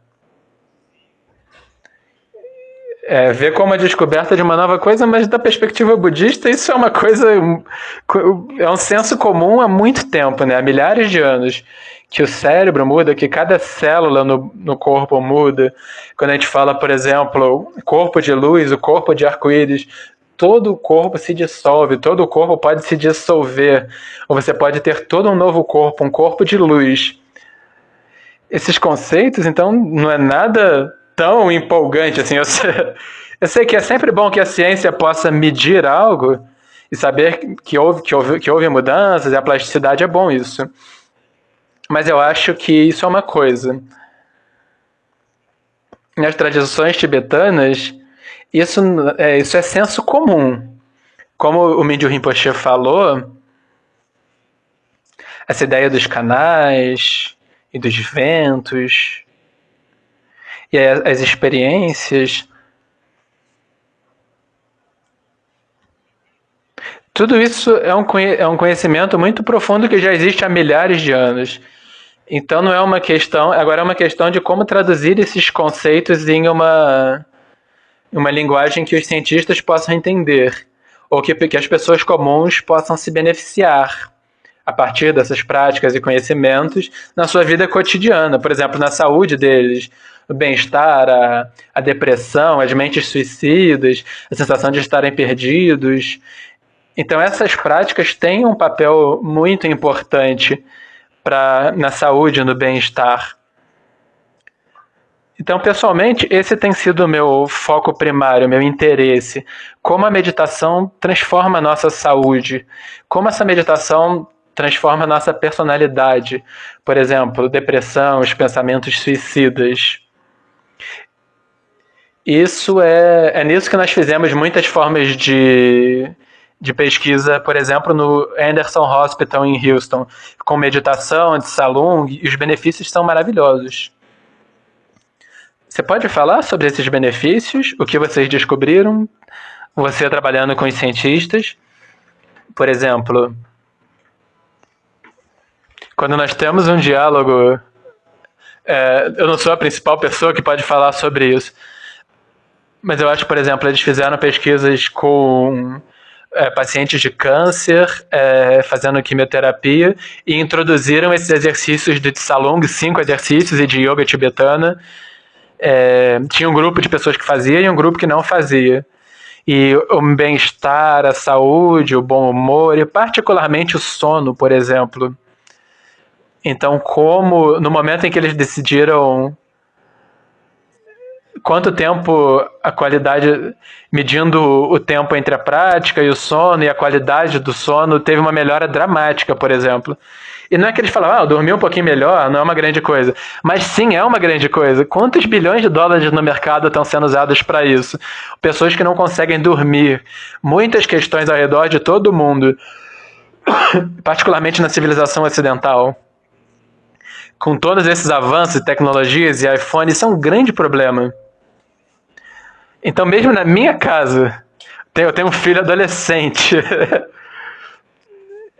vê como a descoberta de uma nova coisa, mas da perspectiva budista isso é uma coisa, é um senso comum há muito tempo, né? Há milhares de anos, que o cérebro muda, que cada célula no corpo muda. Quando a gente fala, por exemplo, corpo de luz, o corpo de arco-íris, todo o corpo se dissolve, todo o corpo pode se dissolver, ou você pode ter todo um novo corpo, um corpo de luz. Esses conceitos, então, não é nada tão empolgante assim. Eu sei que é sempre bom que a ciência possa medir algo e saber que houve mudanças, e a plasticidade é bom isso. Mas eu acho que isso é uma coisa. Nas tradições tibetanas, isso é senso comum. Como o Mingyur Rinpoche falou, essa ideia dos canais e dos ventos e as experiências, tudo isso é um conhecimento muito profundo que já existe há milhares de anos. Então não é uma questão, agora é uma questão de como traduzir esses conceitos em uma linguagem que os cientistas possam entender, ou que as pessoas comuns possam se beneficiar a partir dessas práticas e conhecimentos na sua vida cotidiana, por exemplo, na saúde deles, o bem-estar, a depressão, as mentes suicidas, a sensação de estarem perdidos. Então essas práticas têm um papel muito importante na saúde, no bem-estar. Então, pessoalmente, esse tem sido o meu foco primário, meu interesse. Como a meditação transforma a nossa saúde. Como essa meditação transforma a nossa personalidade. Por exemplo, depressão, os pensamentos suicidas. Isso é nisso que nós fizemos muitas formas de pesquisa, por exemplo, no Anderson Hospital em Houston, com meditação, de Salung, e os benefícios são maravilhosos. Você pode falar sobre esses benefícios? O que vocês descobriram? Você trabalhando com os cientistas? Por exemplo, quando nós temos um diálogo, eu não sou a principal pessoa que pode falar sobre isso, mas eu acho, por exemplo, eles fizeram pesquisas com pacientes de câncer, fazendo quimioterapia, e introduziram esses exercícios de Tsalung, 5 exercícios, e de yoga tibetana. Tinha um grupo de pessoas que fazia e um grupo que não fazia. E o bem-estar, a saúde, o bom humor, e particularmente o sono, por exemplo. Então, como no momento em que eles decidiram quanto tempo a qualidade, medindo o tempo entre a prática e o sono, e a qualidade do sono teve uma melhora dramática, por exemplo. E não é que eles falavam, eu dormi um pouquinho melhor, não é uma grande coisa. Mas sim, é uma grande coisa. Quantos bilhões de dólares no mercado estão sendo usados para isso? Pessoas que não conseguem dormir. Muitas questões ao redor de todo mundo, particularmente na civilização ocidental. Com todos esses avanços de tecnologias e iPhone, isso é um grande problema. Então, mesmo na minha casa, Eu tenho um filho adolescente.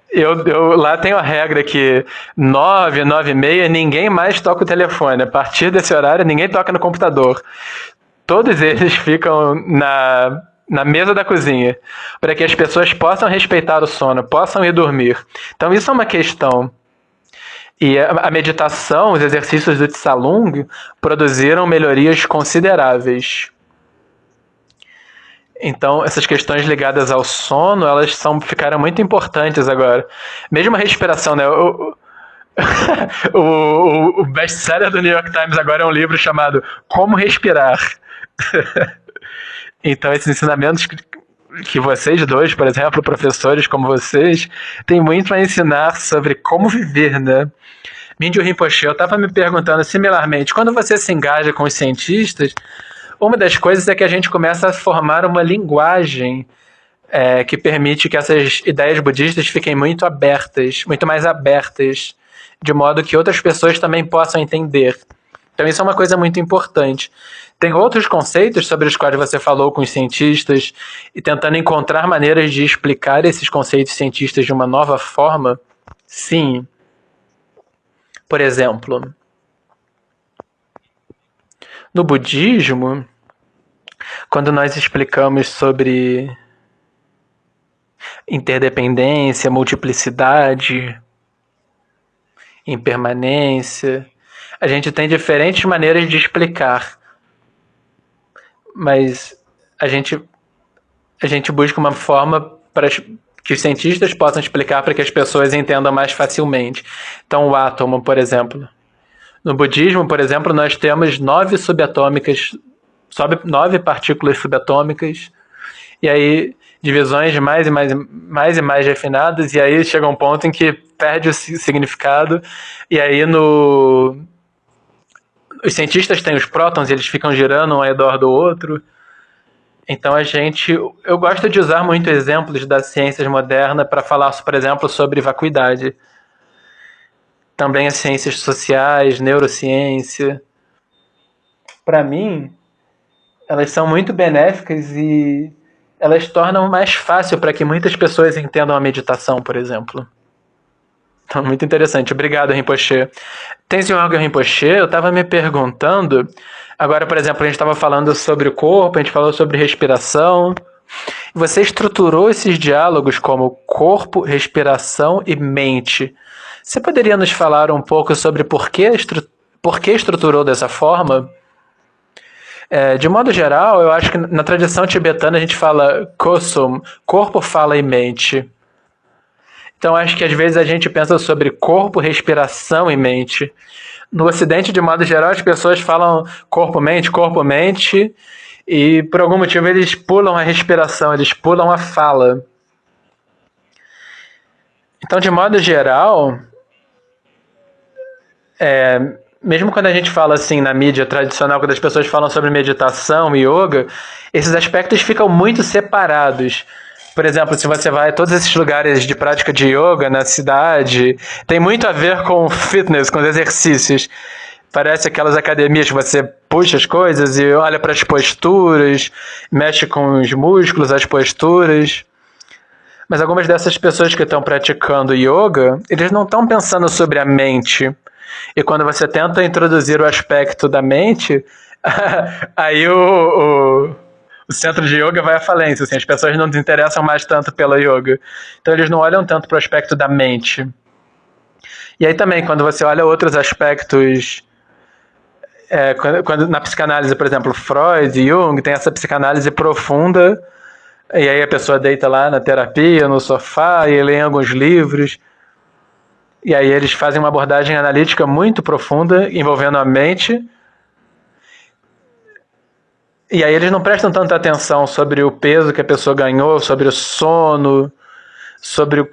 Eu lá tenho a regra que 9, 9:30, ninguém mais toca o telefone. A partir desse horário, ninguém toca no computador. Todos eles ficam na mesa da cozinha, para que as pessoas possam respeitar o sono, possam ir dormir. Então isso é uma questão. E a meditação, os exercícios do Tsalung produziram melhorias consideráveis. Então, essas questões ligadas ao sono, elas ficaram muito importantes agora. Mesmo a respiração, né? O best-seller do New York Times agora é um livro chamado Como Respirar. Então, esses ensinamentos que vocês dois, por exemplo, professores como vocês, têm muito a ensinar sobre como viver, né? Mingyur Rinpoche, eu estava me perguntando similarmente, quando você se engaja com os cientistas, uma das coisas é que a gente começa a formar uma linguagem que permite que essas ideias budistas fiquem muito abertas, muito mais abertas, de modo que outras pessoas também possam entender. Então isso é uma coisa muito importante. Tem outros conceitos sobre os quais você falou com os cientistas e tentando encontrar maneiras de explicar esses conceitos cientistas de uma nova forma? Sim. Por exemplo, no budismo, quando nós explicamos sobre interdependência, multiplicidade, impermanência, a gente tem diferentes maneiras de explicar, mas a gente busca uma forma para que os cientistas possam explicar para que as pessoas entendam mais facilmente. Então, o átomo, por exemplo. No budismo, por exemplo, nós temos 9 subatômicas, 9 partículas subatômicas, e aí divisões mais e mais refinadas, e aí chega um ponto em que perde o significado, e aí os cientistas têm os prótons, e eles ficam girando um ao redor do outro. Então eu gosto de usar muito exemplos das ciências modernas para falar, por exemplo, sobre vacuidade. Também as ciências sociais, neurociência. Para mim, elas são muito benéficas e elas tornam mais fácil para que muitas pessoas entendam a meditação, por exemplo. Então, muito interessante. Obrigado, Rinpoche. Tenzin Wangyal Rinpoche, eu estava me perguntando, agora, por exemplo, a gente estava falando sobre o corpo, a gente falou sobre respiração. Você estruturou esses diálogos como corpo, respiração e mente. Você poderia nos falar um pouco sobre por que estruturou dessa forma? De modo geral, eu acho que na tradição tibetana a gente fala kosum, corpo, fala e mente. Então acho que às vezes a gente pensa sobre corpo, respiração e mente. No Ocidente, de modo geral, as pessoas falam corpo, mente, e por algum motivo eles pulam a respiração, eles pulam a fala. Então, de modo geral, mesmo quando a gente fala assim na mídia tradicional, quando as pessoas falam sobre meditação e yoga, esses aspectos ficam muito separados. Por exemplo, se você vai a todos esses lugares de prática de yoga na cidade, tem muito a ver com fitness, com os exercícios. Parece aquelas academias que você puxa as coisas e olha para as posturas, mexe com os músculos, as posturas. Mas algumas dessas pessoas que estão praticando yoga, eles não estão pensando sobre a mente. E quando você tenta introduzir o aspecto da mente, aí o centro de yoga vai à falência. Assim, as pessoas não se interessam mais tanto pela yoga. Então eles não olham tanto para o aspecto da mente. E aí também, quando você olha outros aspectos, quando na psicanálise, por exemplo, Freud e Jung, tem essa psicanálise profunda, e aí a pessoa deita lá na terapia, no sofá, e lê alguns livros, e aí eles fazem uma abordagem analítica muito profunda, envolvendo a mente, e aí eles não prestam tanta atenção sobre o peso que a pessoa ganhou, sobre o sono, sobre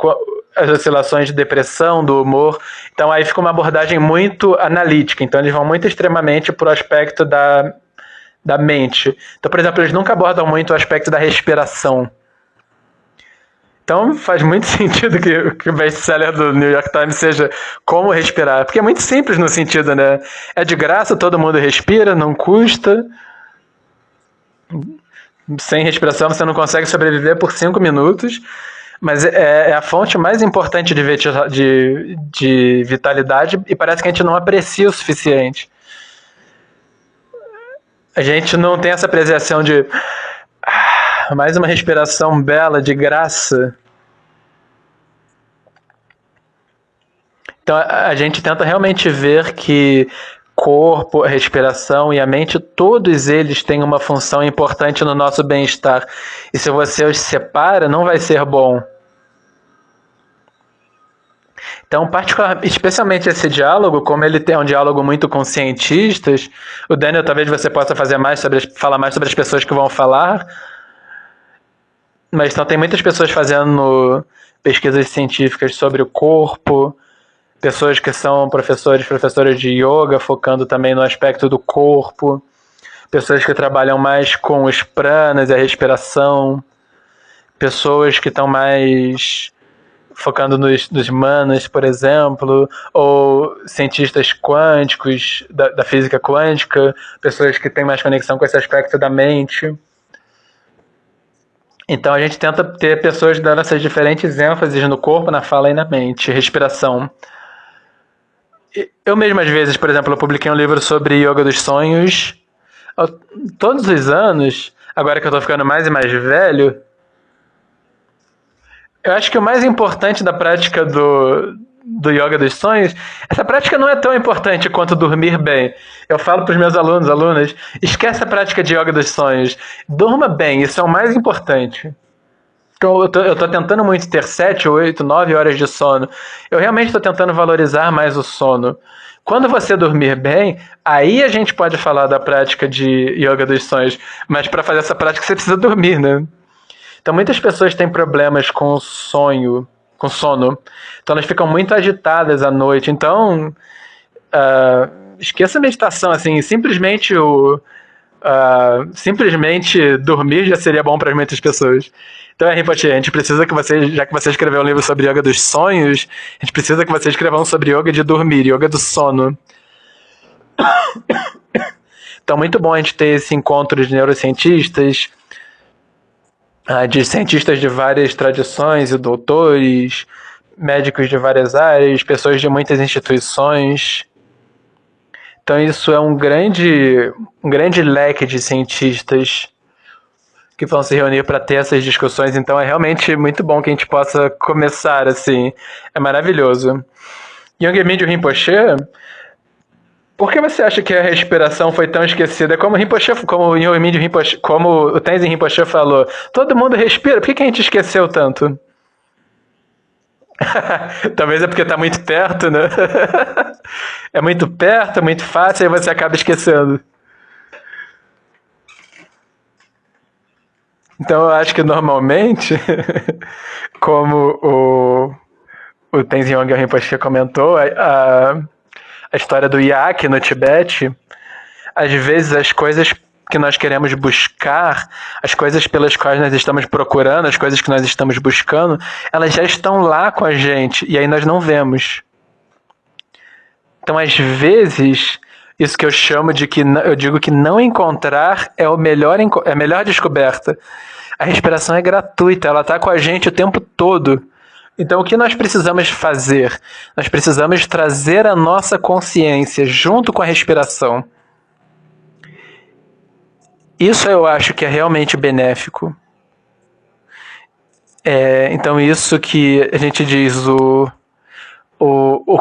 as oscilações de depressão, do humor. Então aí fica uma abordagem muito analítica. Então eles vão muito extremamente para o aspecto da mente. Então, por exemplo, eles nunca abordam muito o aspecto da respiração. Então faz muito sentido que o best-seller do New York Times seja como respirar. Porque é muito simples no sentido, né? É de graça, todo mundo respira, não custa. Sem respiração você não consegue sobreviver por 5 minutos, mas é a fonte mais importante de vitalidade e parece que a gente não aprecia o suficiente. A gente não tem essa apreciação de mais uma respiração bela, de graça. Então a gente tenta realmente ver que corpo, a respiração e a mente, todos eles têm uma função importante no nosso bem-estar. E se você os separa, não vai ser bom. Então, especialmente esse diálogo, como ele é um diálogo muito com cientistas, o Daniel, talvez você possa falar mais sobre as pessoas que vão falar, mas então tem muitas pessoas fazendo pesquisas científicas sobre o corpo, pessoas que são professoras de yoga, focando também no aspecto do corpo, pessoas que trabalham mais com os pranas e a respiração, pessoas que estão mais focando nos manas, por exemplo, ou cientistas quânticos, da física quântica, pessoas que têm mais conexão com esse aspecto da mente. Então a gente tenta ter pessoas dando essas diferentes ênfases no corpo, na fala e na mente, respiração. Eu mesmo, às vezes, por exemplo, eu publiquei um livro sobre yoga dos sonhos. Todos os anos, agora que eu tô ficando mais e mais velho, eu acho que o mais importante da prática do yoga dos sonhos, essa prática não é tão importante quanto dormir bem. Eu falo para os meus alunas, esquece a prática de yoga dos sonhos. Durma bem, isso é o mais importante. Então, eu tô tentando muito ter 7, 8, 9 horas de sono. Eu realmente estou tentando valorizar mais o sono. Quando você dormir bem, aí a gente pode falar da prática de yoga dos sonhos. Mas para fazer essa prática você precisa dormir, né? Então muitas pessoas têm problemas com sono. Então elas ficam muito agitadas à noite. Então, esqueça a meditação, assim, simplesmente dormir já seria bom para muitas pessoas. Então, Rinpoche, a gente precisa que você, já que você escreveu um livro sobre yoga dos sonhos, a gente precisa que você escreva um sobre yoga de dormir, yoga do sono. Então, muito bom a gente ter esse encontro de neurocientistas, de cientistas de várias tradições e doutores, médicos de várias áreas, pessoas de muitas instituições. Então isso é um grande leque de cientistas que vão se reunir para ter essas discussões. Então é realmente muito bom que a gente possa começar assim. É maravilhoso. Yongey Rinpoche, por que você acha que a respiração foi tão esquecida? Como o Tenzin Rinpoche falou, todo mundo respira, por que a gente esqueceu tanto? Talvez é porque está muito perto, né? É muito perto, é muito fácil, e você acaba esquecendo. Então eu acho que normalmente, como o Tenzin Rinpoche comentou, a história do Yak no Tibete, às vezes as coisas que nós queremos buscar, as coisas pelas quais nós estamos procurando, as coisas que nós estamos buscando, elas já estão lá com a gente e aí nós não vemos. Então, às vezes, isso que eu chamo eu digo que não encontrar é a melhor descoberta. A respiração é gratuita, ela está com a gente o tempo todo. Então, o que nós precisamos fazer? Nós precisamos trazer a nossa consciência junto com a respiração. Isso eu acho que é realmente benéfico. Então, isso que a gente diz o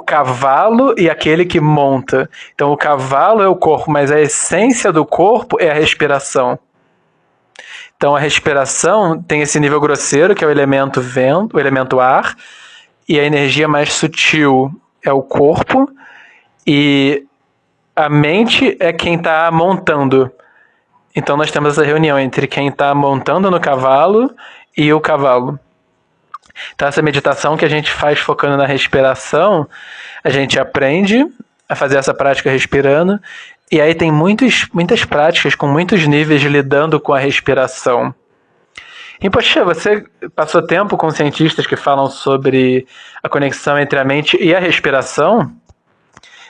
cavalo e aquele que monta. Então, o cavalo é o corpo, mas a essência do corpo é a respiração. Então, a respiração tem esse nível grosseiro, que é o elemento vento, o elemento ar, e a energia mais sutil é o corpo, e a mente é quem está montando. Então, nós temos essa reunião entre quem está montando no cavalo e o cavalo. Então, essa meditação que a gente faz focando na respiração, a gente aprende a fazer essa prática respirando, e aí tem muitas práticas com muitos níveis lidando com a respiração. E, poxa, você passou tempo com cientistas que falam sobre a conexão entre a mente e a respiração?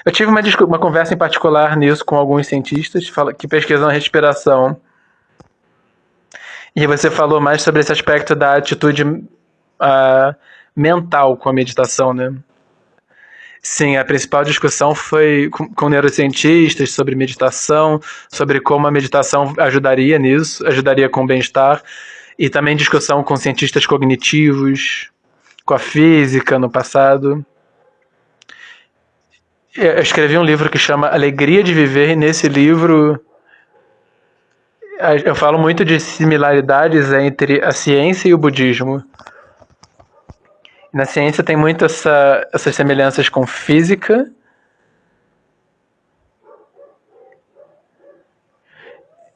Eu tive uma conversa em particular nisso com alguns cientistas que pesquisam a respiração. E você falou mais sobre esse aspecto da atitude mental com a meditação, né? Sim, a principal discussão foi com neurocientistas sobre meditação, sobre como a meditação ajudaria nisso, ajudaria com o bem-estar, e também discussão com cientistas cognitivos, com a física no passado. Eu escrevi um livro que chama Alegria de Viver, e nesse livro eu falo muito de similaridades entre a ciência e o budismo. Na ciência tem muito essas semelhanças com física.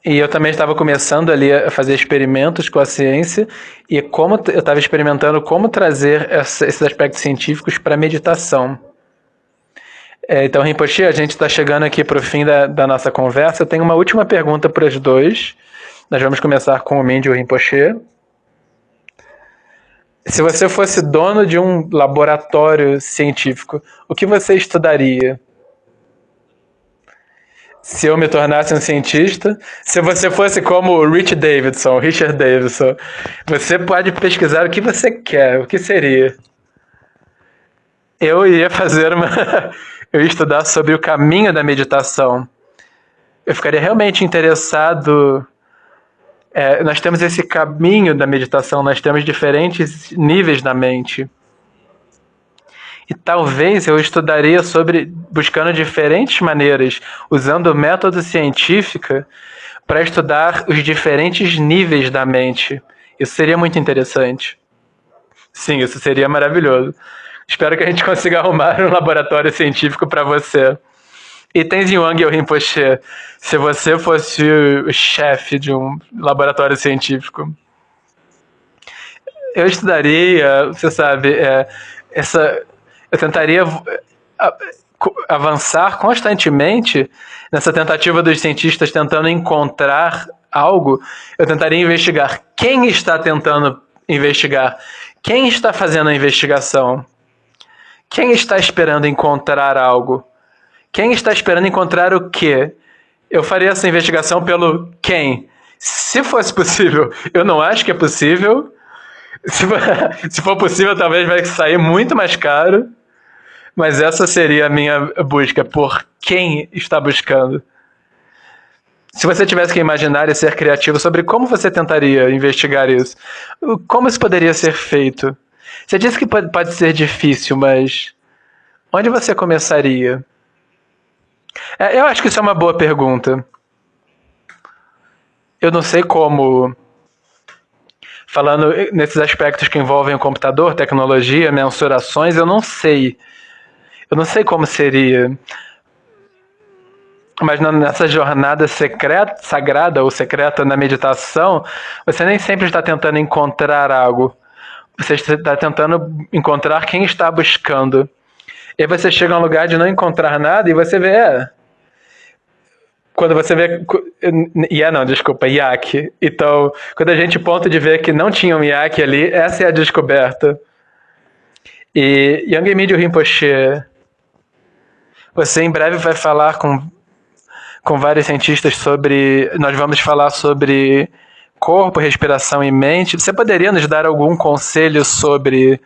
E eu também estava começando ali a fazer experimentos com a ciência, e como eu estava experimentando como trazer esses aspectos científicos para a meditação. Então, Rinpoche, a gente está chegando aqui para o fim da nossa conversa. Eu tenho uma última pergunta para os dois. Nós vamos começar com o Mindy e o Rinpoche. Se você fosse dono de um laboratório científico, o que você estudaria? Se eu me tornasse um cientista, se você fosse como o Richard Davidson, você pode pesquisar o que você quer, o que seria? Eu ia fazer eu ia estudar sobre o caminho da meditação. Eu ficaria realmente interessado. Nós temos esse caminho da meditação, nós temos diferentes níveis da mente. E talvez eu estudaria buscando diferentes maneiras, usando o método científico para estudar os diferentes níveis da mente. Isso seria muito interessante. Sim, isso seria maravilhoso. Espero que a gente consiga arrumar um laboratório científico para você. E Tenzin Wangyal Rinpoche, se você fosse o chefe de um laboratório científico, eu estudaria, você sabe, eu tentaria avançar constantemente nessa tentativa dos cientistas tentando encontrar algo. Eu tentaria investigar quem está tentando investigar, quem está fazendo a investigação, quem está esperando encontrar algo, quem está esperando encontrar o quê. Eu faria essa investigação pelo quem. Se fosse possível, eu não acho que é possível. Se for possível, talvez vai sair muito mais caro. Mas essa seria a minha busca, por quem está buscando. Se você tivesse que imaginar e ser criativo sobre como você tentaria investigar isso, como isso poderia ser feito? Você disse que pode ser difícil, mas onde você começaria? Eu acho que isso é uma boa pergunta. Eu não sei como, falando nesses aspectos que envolvem o computador, tecnologia, mensurações, eu não sei como seria. Mas nessa jornada sagrada ou secreta na meditação, você nem sempre está tentando encontrar algo. Você está tentando encontrar quem está buscando. E aí você chega a um lugar de não encontrar nada e você vê... Quando você vê... Yak. Então, quando a gente ponto de ver que não tinha um Yak ali, essa é a descoberta. E Yangye Mingyur Rinpoche, você em breve vai falar com vários cientistas sobre... Nós vamos falar sobre corpo, respiração e mente. Você poderia nos dar algum conselho sobre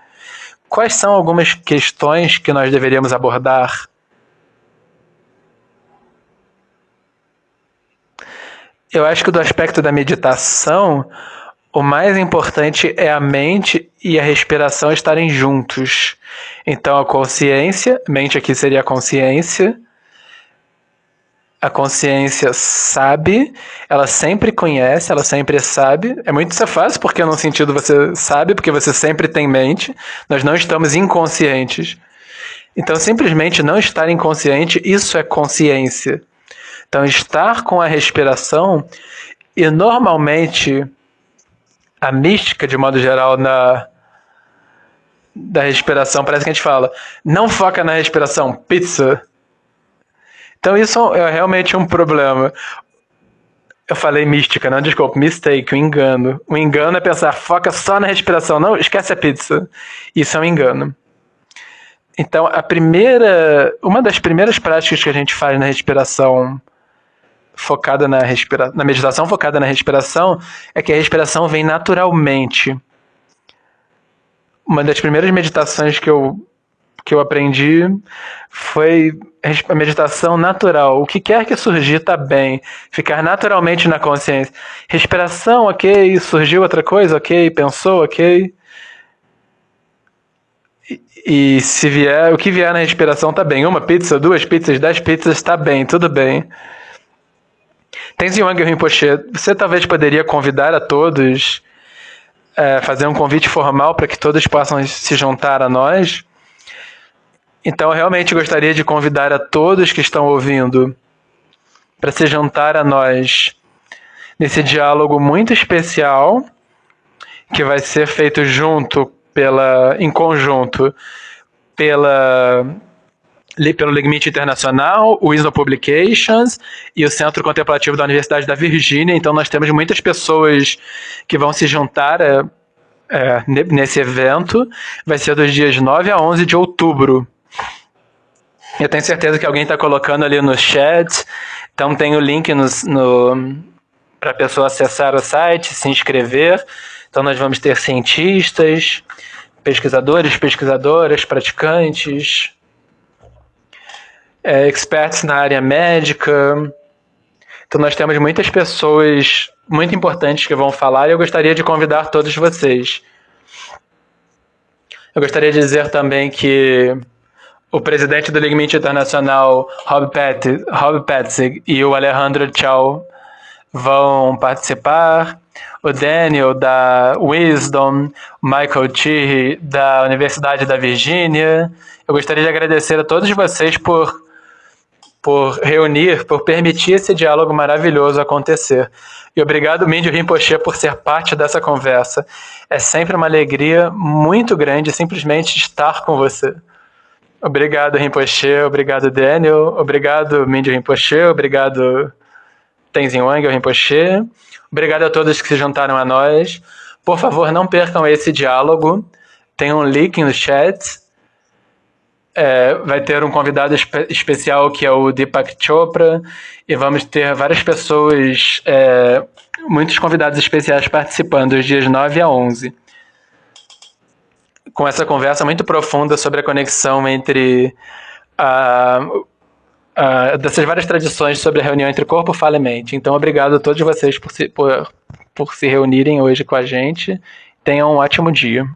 quais são algumas questões que nós deveríamos abordar? Eu acho que do aspecto da meditação, o mais importante é a mente e a respiração estarem juntos. Então a consciência, mente aqui seria a consciência sabe, ela sempre conhece, ela sempre sabe. É muito fácil, porque num sentido você sabe, porque você sempre tem mente. Nós não estamos inconscientes. Então simplesmente não estar inconsciente, isso é consciência. Então estar com a respiração, e normalmente a mística de modo geral da respiração, parece que a gente fala, não foca na respiração, pizza. Então isso é realmente um problema. Eu falei mística, não, desculpa, mistake, um engano. O engano é pensar, foca só na respiração, não, esquece a pizza. Isso é um engano. Então uma das primeiras práticas que a gente faz na respiração focada na meditação focada na respiração, é que a respiração vem naturalmente. Uma das primeiras meditações que eu aprendi foi a meditação natural. O que quer que surgir está bem. Ficar naturalmente na consciência. Respiração, ok. Surgiu outra coisa, ok. Pensou, ok. E se vier, o que vier na respiração está bem. 1 pizza, 2 pizzas, 10 pizzas, está bem, tudo bem. Tenzin Wangyal Rinpoche, você talvez poderia convidar a todos, fazer um convite formal para que todos possam se juntar a nós. Então, eu realmente gostaria de convidar a todos que estão ouvindo para se juntar a nós nesse diálogo muito especial que vai ser feito em conjunto pelo Legmint Internacional, o Wisdom Publications e o Centro Contemplativo da Universidade da Virgínia. Então, nós temos muitas pessoas que vão se juntar nesse evento. Vai ser dos dias 9 a 11 de outubro. Eu tenho certeza que alguém está colocando ali no chat. Então, tem o link para a pessoa acessar o site, se inscrever. Então, nós vamos ter cientistas, pesquisadores, pesquisadoras, praticantes, experts na área médica. Então, nós temos muitas pessoas muito importantes que vão falar e eu gostaria de convidar todos vocês. Eu gostaria de dizer também que o presidente do Legmint Internacional, Rob Petzig, e o Alejandro Chao vão participar. O Daniel, da Wisdom, o Michael Chiri, da Universidade da Virgínia. Eu gostaria de agradecer a todos vocês por permitir esse diálogo maravilhoso acontecer. E obrigado, Mingyur Rinpoche, por ser parte dessa conversa. É sempre uma alegria muito grande simplesmente estar com você. Obrigado, Rinpoche. Obrigado, Daniel. Obrigado, Mingyur Rinpoche. Obrigado, Tenzin Wangyal Rinpoche. Obrigado a todos que se juntaram a nós. Por favor, não percam esse diálogo. Tem um link no chat. Vai ter um convidado especial que é o Deepak Chopra e vamos ter várias pessoas, muitos convidados especiais participando dos dias 9 a 11. Com essa conversa muito profunda sobre a conexão entre dessas várias tradições sobre a reunião entre corpo, fala e mente. Então, obrigado a todos vocês por se reunirem hoje com a gente. Tenham um ótimo dia.